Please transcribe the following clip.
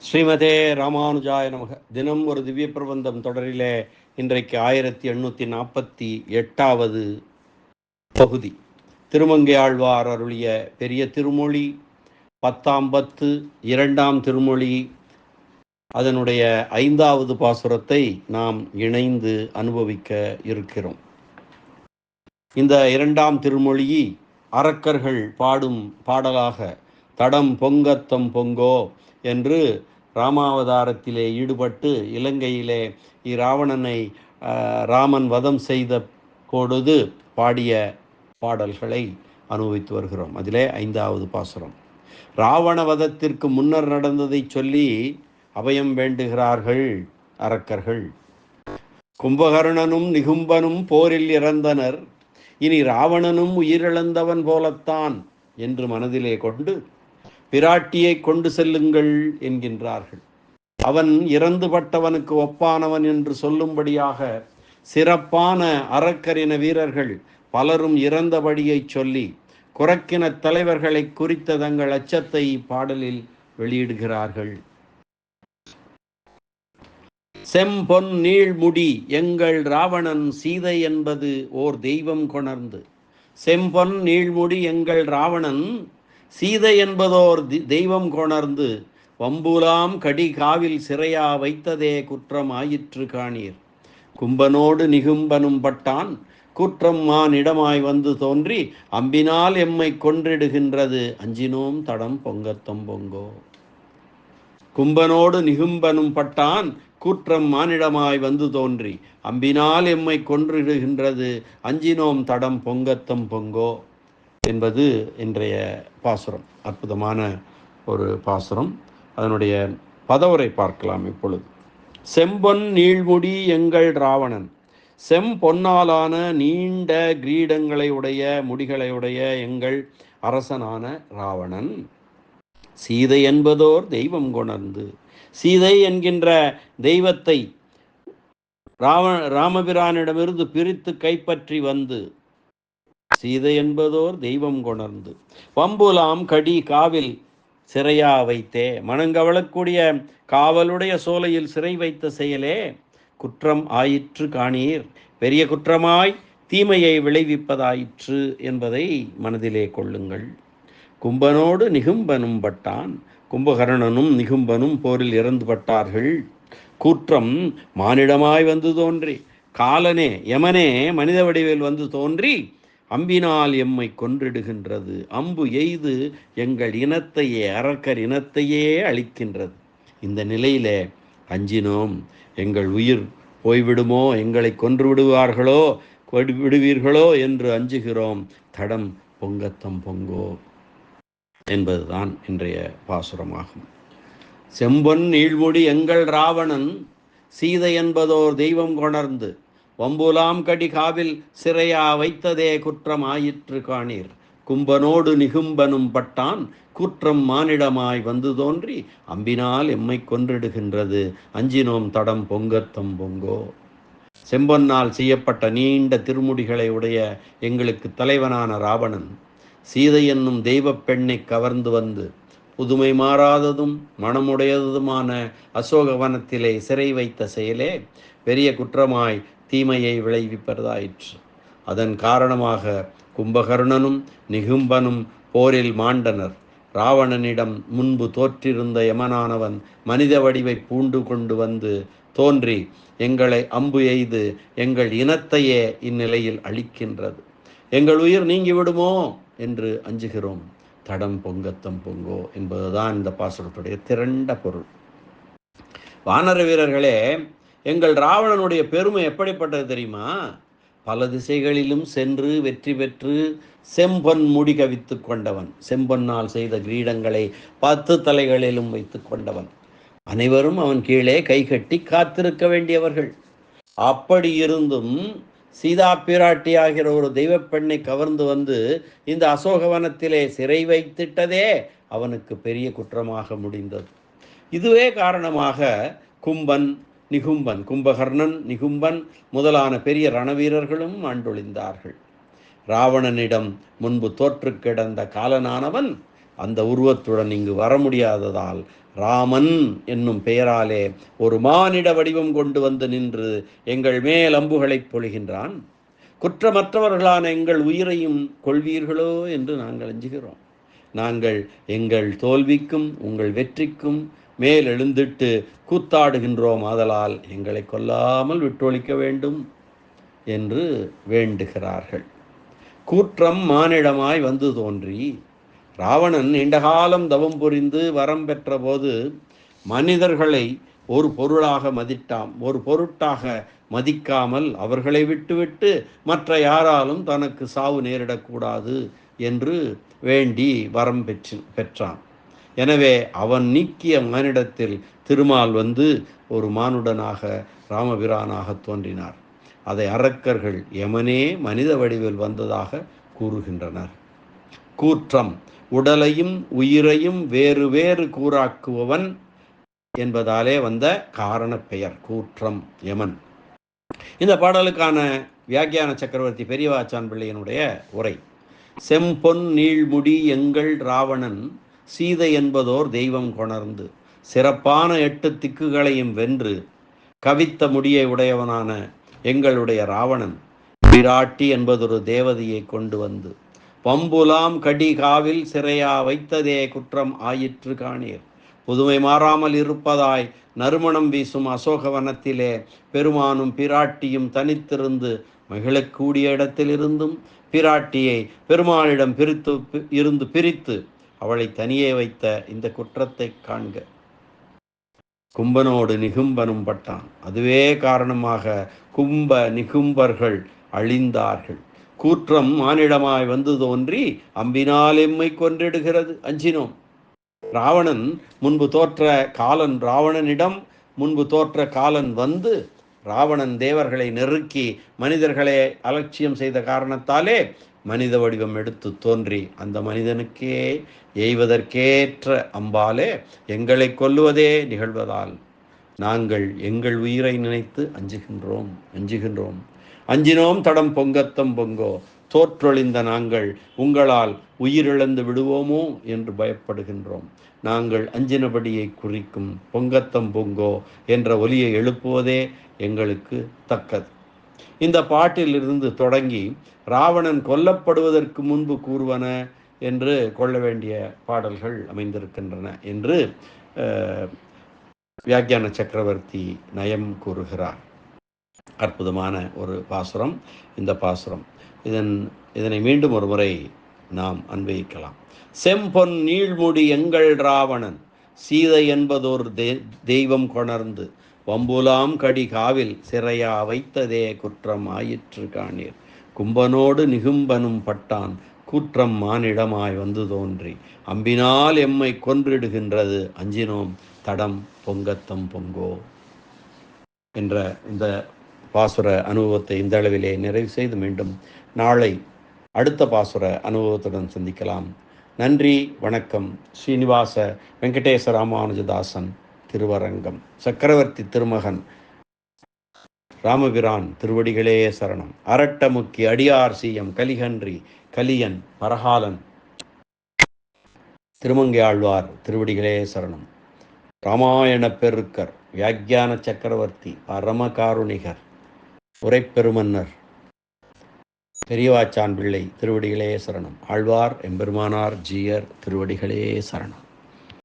ஸ்ரீமதே ராமானுஜாய நமக. தினம் ஒரு திவ்ய பிரபந்தம் தொடரிலே இன்றைக்கு 1848வது பகுதி. திருமங்கையாழ்வார் அருளிய பெரிய திருமொழி 10ஆம் பத்து, 2ஆம் திருமொழி, அதனுடைய 5வது பாசுரத்தை நாம் இணைந்து அனுபவிக்க இருக்கிறோம். இந்த 2ஆம் திருமொழி அரக்கர்கள் பாடும் பாடலாக தடம் பொங்கத்தம் பொங்கோ என்று ராமாவதாரத்திலே ஈடுபட்டு இலங்கையிலே இராவணனை ராமன் வதம் செய்த பொழுது பாடிய பாடல்களை அனுபவித்து வருகிறோம். அதிலே 5வது பாசுரம். ராவண வதத்திற்கு முன்னர் நடந்ததை சொல்லி அபயம் வேண்டுகிறார்கள் அரக்கர்கள். கும்பகர்ணனும் நிகும்பனும் போரில் இறந்தனர், இனி ராவணனும் உயிரிழந்தவன் போலத்தான் என்று மனதிலே கொண்டு பிராட்டியை கொண்டு செல்லுங்கள் என்கின்றார்கள். அவன் இறந்துபட்டவனுக்கு ஒப்பானவன் என்று சொல்லும்படியாக சிறப்பான அரக்கரின வீரர்கள் பலரும் இறந்தபடியை சொல்லி குரக்கின தலைவர்களை குறித்த தங்கள் அச்சத்தை பாடலில் வெளியிடுகிறார்கள். செம்பொன் நீழ்முடி எங்கள் ராவணன் சீதை என்பது ஓர் தெய்வம் கொணர்ந்து. செம்பொன் நீழ்முடி எங்கள் ராவணன் சீதை என்பதோர் தெய்வம் கொணர்ந்து வம்புலாம் கடி காவில் சிறையா வைத்ததே குற்றம் ஆயிற்று காணீர். கும்பனோடு நிகும்பனும் பட்டான் குற்றம் மானிடமாய் வந்து தோன்றி அம்பினால் எம்மை கொன்றிடுகின்றது அஞ்சினோம் தடம் பொங்கத்தம் பொங்கோ. கும்பனோடு நிகும்பனும் பட்டான் குற்றம் மானிடமாய் வந்து தோன்றி அம்பினால் எம்மை கொன்றிடுகின்றது அஞ்சினோம் தடம் பொங்கத்தம் பொங்கோ என்பது இன்றைய பாசுரம். அற்புதமான ஒரு பாசுரம். அதனுடைய பதவுரை பார்க்கலாம் இப்பொழுது. செம்பொன் நீழ்முடி எங்கள் ராவணன். செம்பொன்னாலான நீண்ட கிரீடங்களை உடைய முடிகளை உடைய எங்கள் அரசனான ராவணன் சீதை என்பதோர் தெய்வம் கொணர்ந்து, சீதை என்கின்ற தெய்வத்தை ராமபிரானிடமிருந்து பிரித்து கைப்பற்றி வந்து, சீதை என்பதோர் தெய்வம் கொணர்ந்து வம்புலாம் கடி காவில் சிறையா வைத்தே, மனங்கவளக்கூடிய காவலுடைய சோலையில் சிறை வைத்த செயலே குற்றம் ஆயிற்று காணீர், பெரிய குற்றமாய் தீமையை விளைவிப்பதாயிற்று என்பதை மனதிலே கொள்ளுங்கள். கும்பனோடு நிகும்பனும் பட்டான். கும்பகர்ணனும் நிகும்பனும் போரில் இறந்து பட்டார்கள். குற்றம் மானிடமாய் வந்து தோன்றி, காலனே யமனே மனித வடிவில் வந்து தோன்றி அம்பினால் எம்மை கொன்றிடுகின்றது. அம்பு எய்து எங்கள் இனத்தையே, அரக்கர் இனத்தையே அழிக்கின்றது. இந்த நிலையிலே அஞ்சினோம், எங்கள் உயிர் போய்விடுமோ, எங்களை கொன்று விடுவார்களோ விடுவீர்களோ என்று அஞ்சுகிறோம். தடம் பொங்கத்தம் பொங்கோ என்பதுதான் இன்றைய பாசுரமாகும். செம்பொன் நீழ்முடி எங்கள் ராவணன் சீதை என்பதோர் தெய்வம் கொணர்ந்து வம்புலாம் கடி காவில் சிறையா வைத்ததே குற்றம் ஆயிற்று காணீர். கும்பனோடு நிகும்பனும் பட்டான் குற்றம் மானிடமாய் வந்து தோன்றி அம்பினால் எம்மை கொன்றிடுகின்றது அஞ்சினோம் தடம் பொங்கத்தம் பொங்கோ. செம்பொன்னால் செய்யப்பட்ட நீண்ட திருமுடிகளை உடைய எங்களுக்கு தலைவனான ராவணன் சீதை என்னும் தெய்வ பெண்ணை கவர்ந்து வந்து புதுமை மாறாததும் மனமுடையதுமான அசோகவனத்திலே சிறை வைத்த செயலே பெரிய குற்றமாய் தீமையை விளைவிப்பதாயிற்று. அதன் காரணமாக கும்பகர்ணனும் நிகும்பனும் போரில் மாண்டனர். ராவணனிடம் முன்பு தோற்றிருந்த யமனானவன் மனித வடிவை பூண்டு கொண்டு வந்து தோன்றி எங்களை அம்பு எய்து எங்கள் இனத்தையே இந்நிலையில் அழிக்கின்றது. எங்கள் உயிர் நீங்கிவிடுமோ என்று அஞ்சுகிறோம். தடம் பொங்கத்தம் பொங்கோ என்பதுதான் இந்த பாசுரத்துடைய திரண்ட பொருள். வானர வீரர்களே, எங்கள் ராவணனுடைய பெருமை எப்படிப்பட்டது தெரியுமா? பல திசைகளிலும் சென்று வெற்றி பெற்று செம்பொன் முடி கவித்து கொண்டவன், செம்பொன்னால் செய்த கிரீடங்களை 10 தலைகளிலும் வைத்து கொண்டவன். அனைவரும் அவன் கீழே கைகட்டி காத்திருக்க வேண்டியவர்கள். அப்படி இருந்தும் சீதா பிராட்டி ஆகிற ஒரு தெய்வ பெண்ணை கவர்ந்து வந்து இந்த அசோகவனத்திலே சிறை வைத்திட்டதே அவனுக்கு பெரிய குற்றமாக முடிந்தது. இதுவே காரணமாக கும்பன் நிகும்பன், கும்பகர்ணன் நிகும்பன் முதலான பெரிய ரணவீரர்களும் ஆண்டொழிந்தார்கள். ராவணனிடம் முன்பு தோற்று கிடந்த காலனானவன் அந்த உருவத்துடன் இங்கு வர முடியாததால் ராமன் என்னும் பெயராலே ஒரு மானிட வடிவம் கொண்டு வந்து நின்று எங்கள் மேல் அம்புகளைப் பொழிகின்றான். குற்றமற்றவர்களான எங்கள் உயிரையும் கொள்வீர்களோ என்று நாங்கள் அஞ்சுகிறோம். நாங்கள் எங்கள் தோல்விக்கும் உங்கள் வெற்றிக்கும் மேல் எழுந்திட்டு கூத்தாடுகின்றோம். ஆதலால் எங்களை கொல்லாமல் விட்டொழிக்க வேண்டும் என்று வேண்டுகிறார்கள். கூற்றம் மானிடமாய் வந்து தோன்றி ராவணன் நீண்டகாலம் தவம் புரிந்து வரம் பெற்ற போது மனிதர்களை ஒரு பொருட்டாக மதிக்காமல் அவர்களை விட்டுவிட்டு மற்ற யாராலும் தனக்கு சாவு நேரிடக்கூடாது என்று வேண்டி வரம் பெற்றான். எனவே அவன் நீக்கிய மானிடத்தில் திருமால் வந்து ஒரு மானுடனாக ராமபிரானாக தோன்றினார். அதை அரக்கர்கள் யமனே மனித வடிவில் வந்ததாக கூறுகின்றனர். கூற்றம் உடலையும் உயிரையும் வேறு வேறு கூறாக்குபவன் என்பதாலே வந்த காரண பெயர் கூற்றம் யமன். இந்த பாடலுக்கான வியாக்கியான சக்கரவர்த்தி பெரியவாச்சான் பிள்ளையினுடைய உரை. செம்பொன் நீள்முடி எங்கள் ராவணன் சீதை என்பதோர் தெய்வம் கொணர்ந்து சிறப்பான 8 திக்குகளையும் வென்று கவித்த முடியை உடையவனான எங்களுடைய ராவணன் பிராட்டி என்பதொரு தேவதையை கொண்டு வந்து பம்புலாம் கடிகாவில் சிறையா வைத்ததே குற்றம் ஆயிற்று காணீர். புதுமை மாறாமல் இருப்பதாய் நறுமணம் வீசும் அசோகவனத்திலே பெருமானும் பிராட்டியும் தனித்திருந்து மகிழக்கூடிய இடத்திலிருந்தும் பிராட்டியை பெருமானிடம் பிரித்து அவளை தனியே வைத்த இந்த குற்றத்தை காண்க. கும்பனோடு நிகும்பனும் பட்டான். அதுவே காரணமாக கும்ப நிகும்பர்கள் அழிந்தார்கள். கூற்றம் மானிடமாய் வந்து தோன்றி அம்பினால் எம்மை கொன்றிடுகிறது அஞ்சினோம். ராவணனிடம் முன்பு தோற்ற காலன் வந்து ராவணன் தேவர்களை நெருக்கி மனிதர்களை அலட்சியம் செய்த காரணத்தாலே மனித வடிவம் எடுத்து தோன்றி அந்த மனிதனுக்கே எய்வதற்கேற்ற அம்பாலே எங்களை கொல்லுவதே நிகழ்வதால் நாங்கள் எங்கள் உயிரை நினைத்து அஞ்சுகின்றோம். அஞ்சினோம் தடம் பொங்கத்தம் பொங்கோ, தோற்றொழிந்த நாங்கள் உங்களால் உயிரிழந்து விடுவோமோ என்று பயப்படுகின்றோம். நாங்கள் அஞ்சினபடியை குறிக்கும் பொங்கத்தம் பொங்கோ என்ற ஒலியை எழுப்புவதே எங்களுக்கு தக்கது. இந்த பாட்டிலிருந்து தொடங்கி ராவணன் கொல்லப்படுவதற்கு முன்பு கூறுவன என்று கொள்ள வேண்டிய பாடல்கள் அமைந்திருக்கின்றன என்று வியாக்கியான சக்கரவர்த்தி நயம் கூறுகிறார். அற்புதமான ஒரு பாசுரம் இந்த பாசுரம். இதனை மீண்டும் ஒரு முறை நாம் அன்வயிக்கலாம். செம்பொன் நீள்முடி எங்கள் ராவணன் சீதை என்பதோர் தெய்வம் கொணர்ந்து வம்புலாம் கடி காவில் சிறையா வைத்ததே குற்றம் ஆயிற்று காணீர். கும்பனோடு நிகும்பனும் பட்டான் கூற்றம் மானிடமாய் வந்து தோன்றி அம்பினால் எம்மை கொன்றிடுகின்றது அஞ்சினோம் தடம் பொங்கத்தம் பொங்கோ என்ற இந்த பாசுர அனுபவத்தை இந்த அளவிலே நிறைவு செய்து மீண்டும் நாளை அடுத்த பாசுர அனுபவத்துடன் சந்திக்கலாம். நன்றி, வணக்கம். ஸ்ரீனிவாச வெங்கடேச ராமானுஜதாசன் திருவரங்கம். சக்கரவர்த்தி திருமகன் ராமபிரான் திருவடிகளே சரணம். அரட்டமுக்கி அடியார் சீயம் கலிகன்றி கலியன் பரகாலன் திருமங்கை ஆழ்வார் திருவடிகளே சரணம். ராமாயண பெருக்கர் வியாக்கியான சக்கரவர்த்தி பரமகாருணிகர் உரைப்பெருமன்னர் பெரியவாச்சான் பிள்ளை திருவடிகளே சரணம். ஆழ்வார் எம்பெருமானார் ஜீயர் திருவடிகளே சரணம்.